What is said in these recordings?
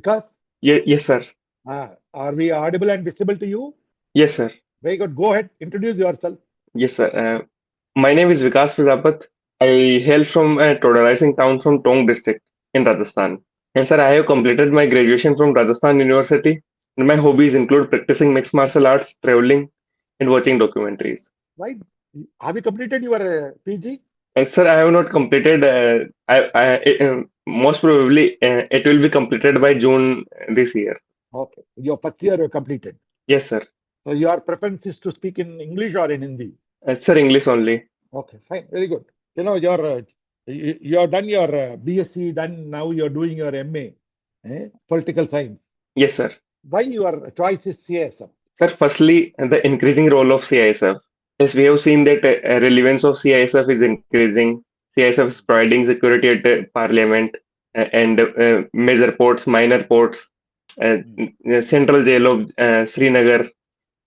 Vikas, Yes, sir. are we audible and visible to you? Yes, sir. Very good. Go ahead, introduce yourself. Yes, sir. My name is Vikas Prajapat. I hail from a total town from Tong district in Rajasthan. And sir, I have completed my graduation from Rajasthan University. And my hobbies include practicing mixed martial arts, traveling, and watching documentaries. Right? Have you completed your PG? Sir, I have not completed. Most probably, it will be completed by June this year. Okay. Your first year you completed. Yes, sir. So your preference is to speak in English or in Hindi? Sir, English only. Okay, fine. Very good. You have done your BSc, then now you're doing your MA, political science. Yes, sir. Why your choice is CISF? Sir, firstly, the increasing role of CISF. Yes, we have seen that relevance of CISF is increasing. CISF is providing security at Parliament and major ports, minor ports, uh, central jail of Srinagar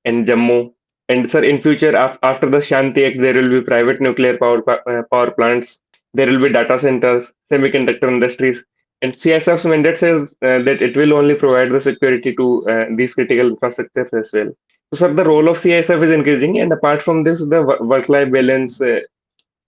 and Jammu. And sir, in future, after the Shanti Act, there will be private nuclear power plants. There will be data centers, semiconductor industries. And CISF's mandate says that it will only provide the security to these critical infrastructures as well. So, sir, the role of CISF is increasing, and apart from this, the work-life balance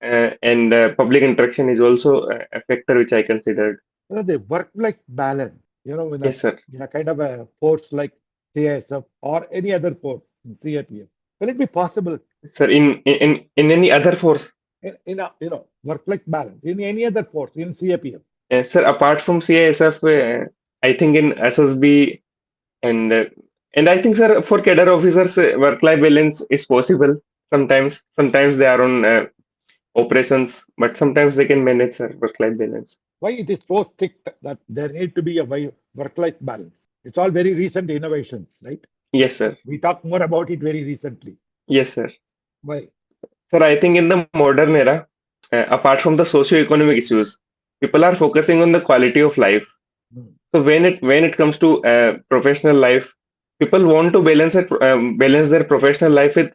and public interaction is also a factor which I considered. The work-life balance, Yes, sir. in a kind of a force like CISF or any other force in CAPF, will it be possible Sir, in any other force, in a work-life balance in any other force in CAPF? sir, apart from CISF, I think in SSB and uh, and I think, sir, for cadre officers, work-life balance is possible. Sometimes they are on operations, but sometimes they can manage, sir, work-life balance. Why it is so strict that there need to be a work-life balance? It's all very recent innovations, right? Yes, sir. We talked more about it very recently. Yes, sir. Why? Sir, I think in the modern era, apart from the socio-economic issues, people are focusing on the quality of life. Hmm. So when it comes to professional life, people want to balance their professional life with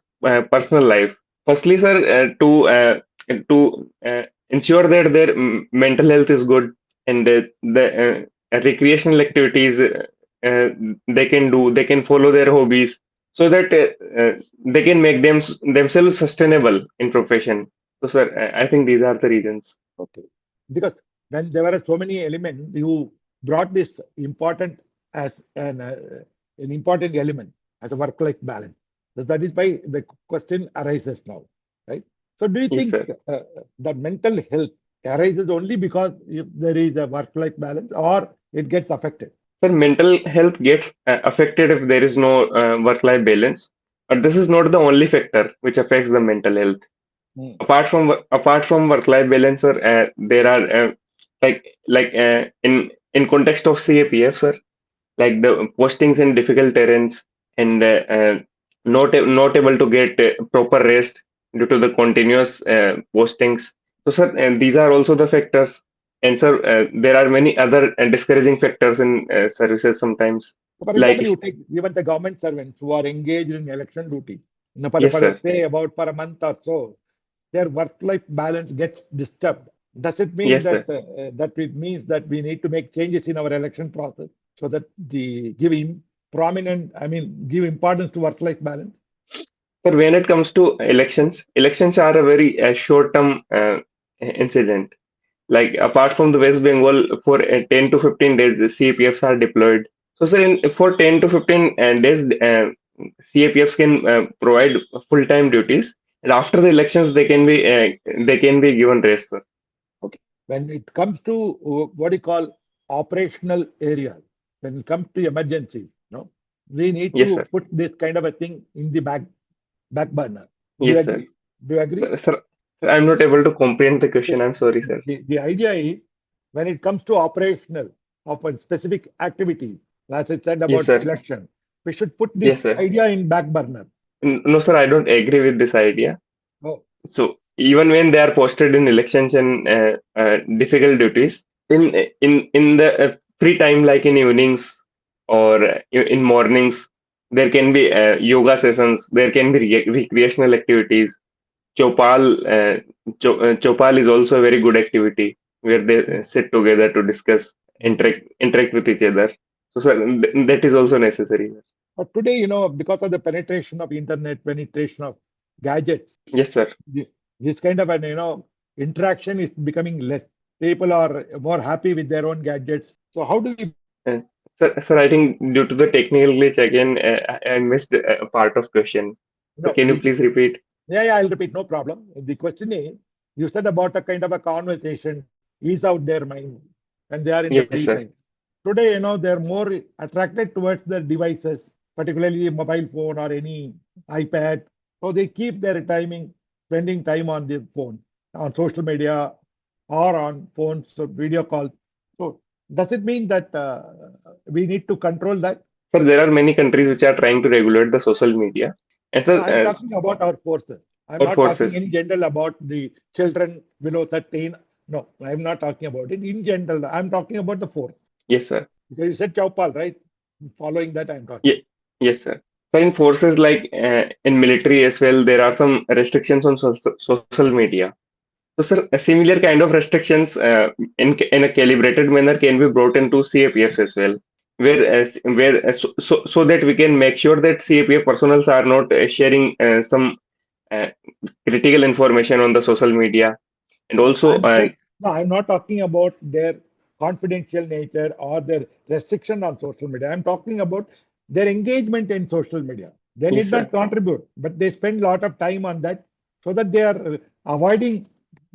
personal life. Firstly, sir, to ensure that their mental health is good and the recreational activities uh, they can follow their hobbies so that they can make themselves sustainable in profession. So, sir, I think these are the reasons. Okay. Because when there were so many elements, you brought this important as an important element as a work-life balance. So that is why the question arises now, right? So do you Yes, think sir. that mental health arises only because if there is a work-life balance or it gets affected? Sir, mental health gets affected if there is no work-life balance, but this is not the only factor which affects the mental health. Hmm. Apart from work-life balance, sir, there are in context of CAPF, sir, like the postings in difficult terrains and not able to get proper rest due to the continuous postings. So, sir, these are also the factors. And sir, there are many other discouraging factors in services sometimes. For Like, example, you take even the government servants who are engaged in election duty, yes, sir. say about for a month or so, their work-life balance gets disturbed. Does it mean Yes, that sir. that it means that we need to make changes in our election process so that the give importance to work-life balance? But when it comes to elections are a very short-term incident. Like apart from the West Bengal, for 10 to 15 days, the CAPFs are deployed. So, sir, for 10 to 15 days, CAPFs can provide full-time duties, and after the elections, they can be given rest, sir. Okay. When it comes to what you call operational areas, when it comes to emergencies, we need Yes, to sir. put this kind of a thing in the back burner. Do you Yes, sir. agree? Do you agree? Sir, I'm not able to comprehend the question. I'm sorry, sir. The idea is when it comes to operational of a specific activities, as I said Yes, about sir. election, we should put this Yes, sir. idea in back burner. No, sir, I don't agree with this idea. Oh, So even when they are posted in elections and difficult duties, in the free time, like in evenings or in mornings, there can be yoga sessions. There can be recreational activities. Chopal, Chopal is also a very good activity where they sit together to discuss, interact with each other. So, sir, that is also necessary. But today, because of the penetration of internet, penetration of gadgets, Yes, sir. this kind of an interaction is becoming less. People are more happy with their own gadgets. So how do we, Uh, sir, I think due to the technical glitch again, I missed a part of question. So, can you this? please repeat? Yeah, I'll repeat, no problem. The question is, you said about a kind of a conversation ease out their mind when they are in the Yes, free sir. time. Today, they're more attracted towards their devices, particularly a mobile phone or any iPad. So they keep their timing, spending time on the phone, on social media or on phones, so video calls. So does it mean that we need to control that? Sir, there are many countries which are trying to regulate the social media. And No, sir, I'm talking about our forces. I'm our not talking forces. in general about the children below 13. No, I'm not talking about it in general. I'm talking about the force. Yes, sir. Because you said Chaupal, right? Following that, I'm talking. Ye- yes, sir. So in forces like in military as well, there are some restrictions on social media. So, sir, a similar kind of restrictions in a calibrated manner can be brought into CAPFs as well, so that we can make sure that CAPF personals are not sharing some uh, critical information on the social media, and No, also I'm not talking about their confidential nature or their restriction on social media. I'm talking about their engagement in social media. They yes, need sir. not contribute, but they spend a lot of time on that so that they are avoiding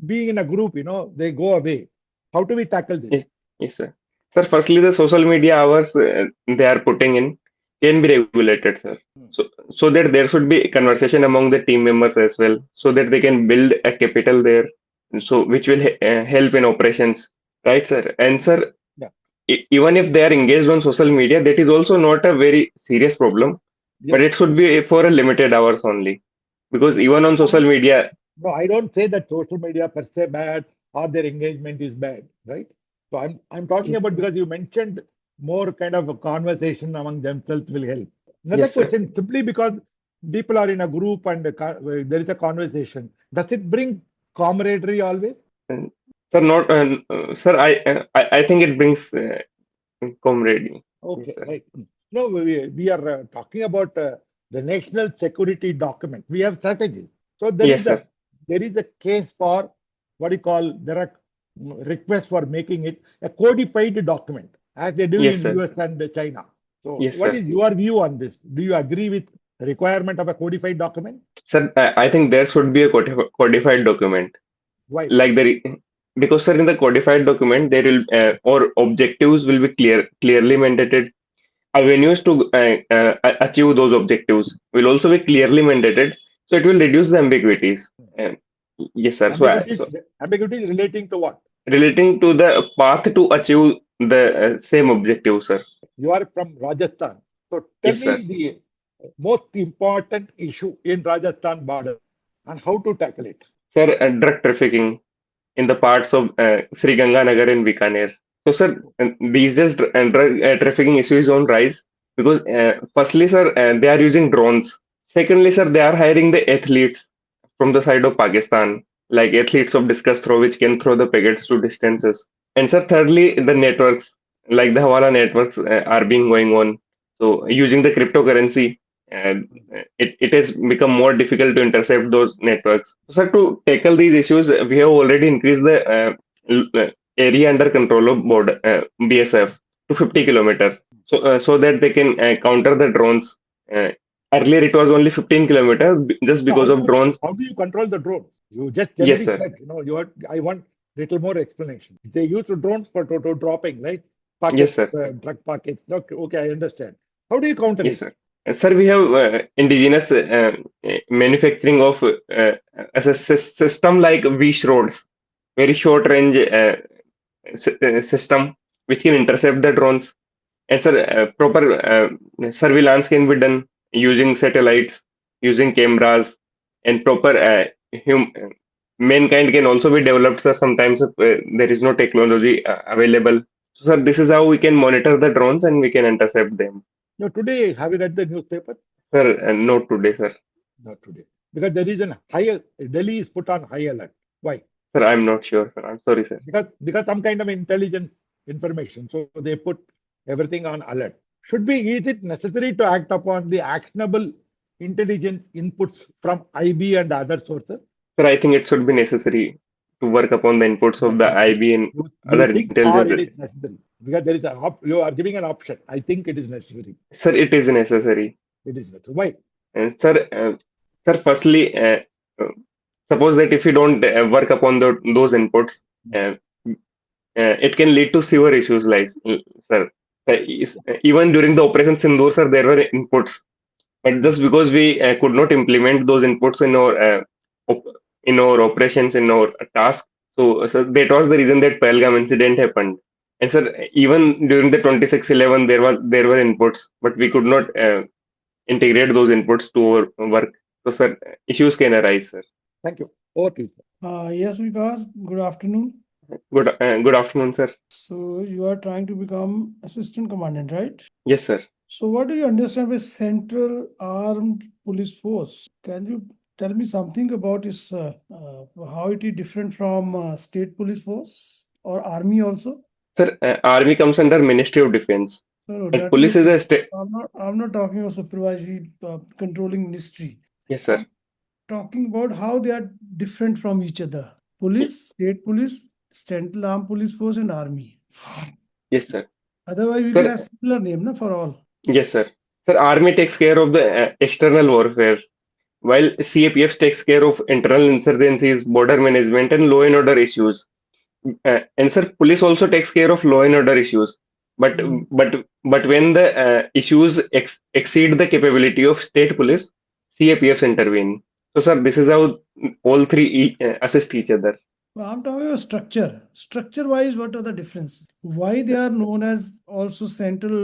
being in a group, they go away. How do we tackle this? Yes, yes, sir. Sir, firstly, the social media hours they are putting in can be regulated, sir. Hmm. So that there should be conversation among the team members as well, so that they can build a capital there, so which will help in operations, right, sir? And sir, Yeah. even if they are engaged on social media, that is also not a very serious problem, but Yes. it should be for a limited hours only, because even on social media, No, I don't say that social media per se bad or their engagement is bad, right? So I'm talking yes, about because you mentioned more kind of a conversation among themselves will help. Another yes, sir. question, simply because people are in a group and there is a conversation, does it bring camaraderie always? And, sir, not sir, I think it brings camaraderie. Yes, Okay, sir. right. No, we are talking about the national security document. We have strategies. So Yes, sir. there is a case for what you call there are requests for making it a codified document as they do Yes, in sir. US and China. So Yes, what sir. is your view on this? Do you agree with the requirement of a codified document? Sir, I think there should be a codified document. Why? Like because sir, in the codified document, there will or objectives will be clearly mandated. Avenues to achieve those objectives will also be clearly mandated. So it will reduce the ambiguities. Um, yes, sir. Ambiguity is relating to what? Relating to the path to achieve the same objective, sir. You are from Rajasthan. So tell Yes, me sir. the most important issue in Rajasthan border and how to tackle it. Sir, drug trafficking in the parts of Sri Ganganagar and Bikaner. So, sir, these days drug trafficking issue is on rise because, firstly, sir, they are using drones. Secondly, sir, they are hiring the athletes from the side of Pakistan, like athletes of discus throw, which can throw the packets to distances. And, sir, thirdly, the networks, like the Hawala networks, are being going on. So, using the cryptocurrency, uh, it has become more difficult to intercept those networks. So to tackle these issues, we have already increased the area under control of border BSF to 50 kilometer, so that they can counter the drones. Uh, Earlier, it was only 15 kilometers just So because of drones. how do you control the drone? You just Yes, generic sir. said, I want little more explanation. They use the drones for dropping, right? Yes, Packets, sir. drug packets. Okay, I understand. How do you counter Yes, it? sir. Sir, we have indigenous manufacturing of as a system like Wish roads, very short range system which can intercept the drones. And sir, proper surveillance can be done using satellites, using cameras, and proper mankind can also be developed. Sir, sometimes if, there is no technology available. So, sir, this is how we can monitor the drones and we can intercept them. Today, have you read the newspaper? Sir, not today, sir. Not today. Because there is an higher, Delhi is put on high alert. Why? Sir, I'm not sure, sir. I'm sorry, sir. Because some kind of intelligence information. So they put everything on alert. Is it necessary to act upon the actionable intelligence inputs from IB and other sources? Sir, I think it should be necessary to work upon the inputs of the IB and You other think or intelligence. it is necessary? Because there is you are giving an option. I think it is necessary. Sir, it is necessary. It is necessary. Why? Sir, firstly, suppose that if you don't work upon those inputs, uh, it can lead to severe issues like, sir, even during the Operation Sindoor, sir, there were inputs, but just because we could not implement those inputs op- in our operations, in our task, so that was the reason that Pahalgam incident happened. And sir, even during the 26/11, there were inputs, but we could not integrate those inputs to our work. So, sir, issues can arise, sir. Thank you. Okay. Yes, Vikas, good afternoon. Good afternoon, sir. So you are trying to become assistant commandant, right? Yes, sir. So what do you understand by Central Armed Police Force? Can you tell me something about how it is different from State Police Force or Army also? Sir, Army comes under Ministry of Defense, No, and that police is a state. I'm not talking of supervisory controlling ministry. Yes, sir. I'm talking about how they are different from each other. Police, State Police, Central Armed Police Force, and Army. Yes, sir. Otherwise, we Sir, can have similar name, na, for all. Yes, sir. Sir, Army takes care of the external warfare, while CAPF takes care of internal insurgencies, border management, and law and order issues. And sir, police also takes care of law and order issues. But Mm. but when the issues exceed the capability of state police, CAPFs intervene. So, sir, this is how all three assist each other. Well, I'm talking about structure. Structure-wise, what are the differences? Why they are known as also central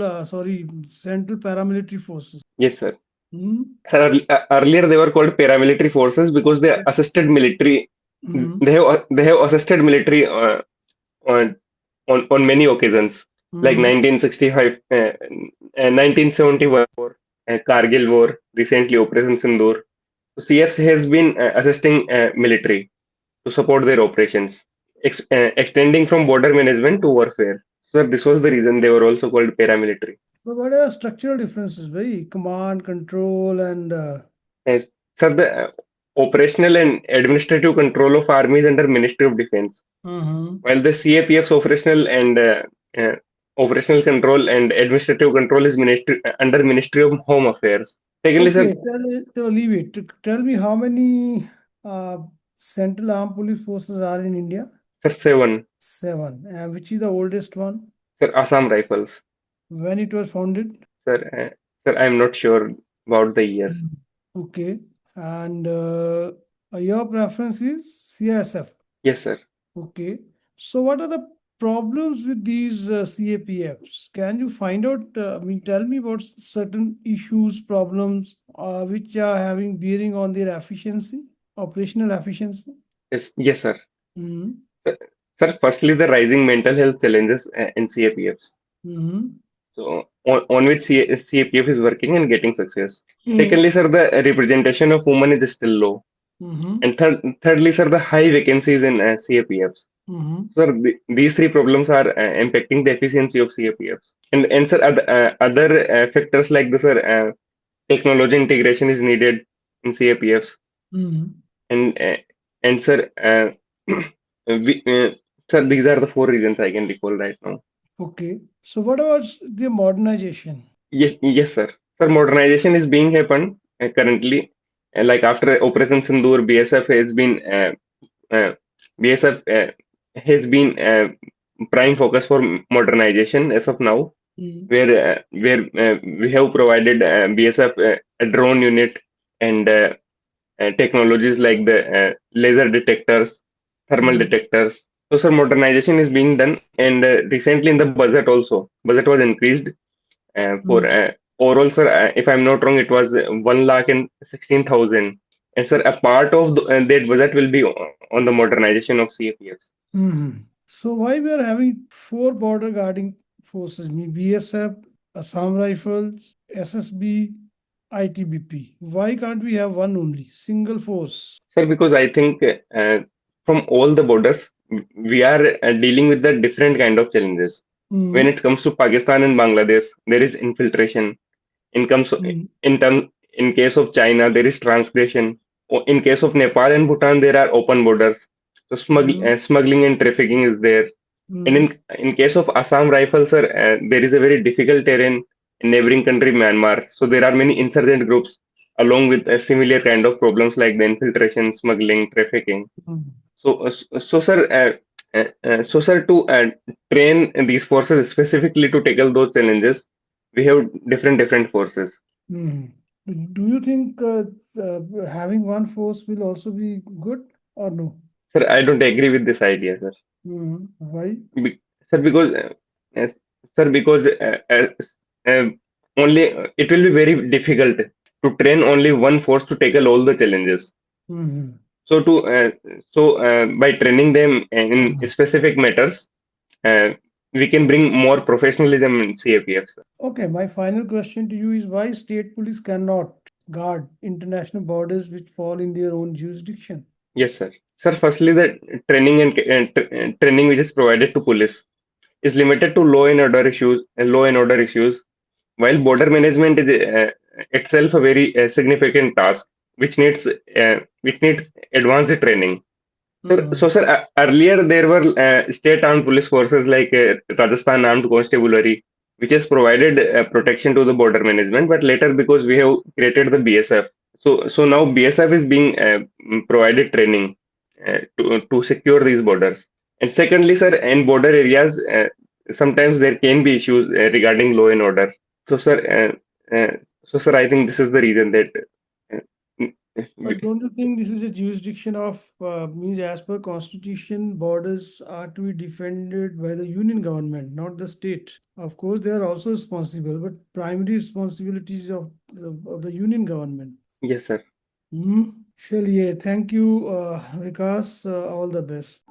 paramilitary forces? Yes, sir. Hmm? Sir, earlier they were called paramilitary forces because they assisted military. Hmm. They have assisted military on on many occasions, like Hmm. 1965, 1971 war, Kargil war, recently Operation Sindoor. So CFs has been assisting military to support their operations, extending from border management to warfare. So this was the reason they were also called paramilitary. But what are the structural differences? By command, control, and Yes. Sir, the operational and administrative control of army is under Ministry of Defense, while the CAPF's operational control and administrative control is under Ministry of Home Affairs. Secondly, okay, sir, leave it. Tell me how many Central Armed Police Forces are in India? sir, 7. 7. Which is the oldest one? Sir, Assam Rifles. When it was founded? Sir, I'm not sure about the year. Okay. And your preference is CISF. Yes, sir. Okay. So what are the problems with these CAPFs? Can you find out, tell me about certain issues, problems, which are having bearing on their efficiency, operational efficiency? Yes, sir. Hmm. Sir, firstly, the rising mental health challenges in CAPFs. Hmm. So, on which CAPF is working and getting success. Hmm. Secondly, sir, the representation of women is still low. Hmm. And thirdly, sir, the high vacancies in CAPFs. Hmm. Sir, these three problems are impacting the efficiency of CAPFs. And sir, other factors like this, sir, technology integration is needed in CAPFs. Hmm. And sir, we, sir, these are the four reasons I can recall right now. Okay. So what about the modernization? Yes, sir. Sir, modernization is being happened currently. Like after Operation Sindoor, BSF has been prime focus for modernization as of now, Hmm. where we have provided BSF a drone unit and technologies like the laser detectors, thermal Hmm. detectors. So, sir, modernization is being done, and recently in the budget also, budget was increased for Hmm. overall, sir. If I'm not wrong, it was 1,16,000. And sir, a part of that budget will be on the modernization of CAPFs. Hmm. So why we are having 4 border guarding forces? BSF, Assam Rifles, SSB, ITBP. Why can't we have one only, single force? Sir, because I think from all the borders, we are dealing with the different kind of challenges. When it comes to Pakistan and Bangladesh, there is infiltration. In comes in term in case of China, there is transgression. In case of Nepal and Bhutan, there are open borders. So smuggling and trafficking is there. And in case of Assam Rifles, sir, there is a very difficult terrain in neighboring country Myanmar. So there are many insurgent groups along with a similar kind of problems like the infiltration, smuggling, trafficking. So, sir, to train these forces specifically to tackle those challenges, we have different forces. Do you think having one force will also be good or no? Sir, I don't agree with this idea, sir. Why? Be- sir, because yes, sir, because only it will be very difficult to train only one force to tackle all the challenges. So by training them in specific matters, uh, we can bring more professionalism in CAPF, sir. Okay, my final question to you is why state police cannot guard international borders which fall in their own jurisdiction? Yes, sir. Sir, firstly, the training which is provided to police is limited to law and order issues, while border management is itself a very significant task, which needs advanced training. Sir, earlier there were state armed police forces like Rajasthan Armed Constabulary, which has provided protection to the border management. But later, because we have created the BSF, so now BSF is being provided training to secure these borders. And secondly, sir, in border areas, sometimes there can be issues regarding law and order. So, sir, so, sir, I think this is the reason that. Uh, But don't you think this is a jurisdiction of means as per constitution, borders are to be defended by the union government, not the state. Of course, they are also responsible, but primary responsibilities of the union government. yes, sir. चलिए, thank you, Vikas. All the best.